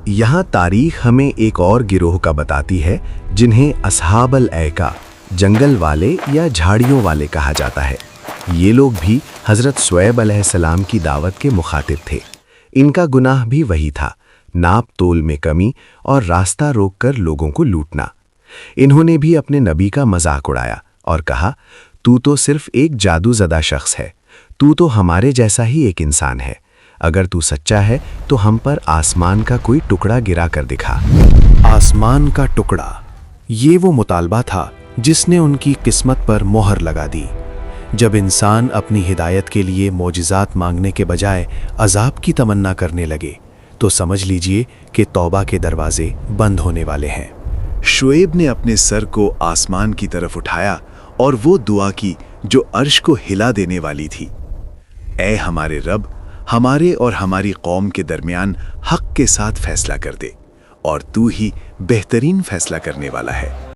यहाँ तारीख हमें एक और गिरोह का बताती है जिन्हें अस्हाब अल-ऐका, जंगल वाले या झाड़ियों वाले कहा जाता है। ये लोग भी हज़रत शुएब अलैहिस्सलाम की दावत के मुखातिब थे। इनका गुनाह भी वही था, नाप तोल में कमी और रास्ता रोककर लोगों को लूटना। इन्होंने भी अपने नबी का मजाक उड़ाया और कहा, तू तो सिर्फ एक जादूज़दा शख्स है, तू तो हमारे जैसा ही एक इंसान है। अगर तू सच्चा है तो हम पर आसमान का कोई टुकड़ा गिरा कर दिखा। आसमान का टुकड़ा, ये वो मुतालबा था जिसने उनकी किस्मत पर मोहर लगा दी। जब इंसान अपनी हिदायत के लिए मोजिज़ात मांगने के बजाय अजाब की तमन्ना करने लगे तो समझ लीजिए कि तौबा के दरवाजे बंद होने वाले हैं। शुएब ने अपने सर को आसमान की तरफ उठाया और वो दुआ की जो अर्श को हिला देने वाली थी। ऐ हमारे रब, हमारे और हमारी कौम के दरमियान हक के साथ फैसला कर दे, और तू ही बेहतरीन फैसला करने वाला है।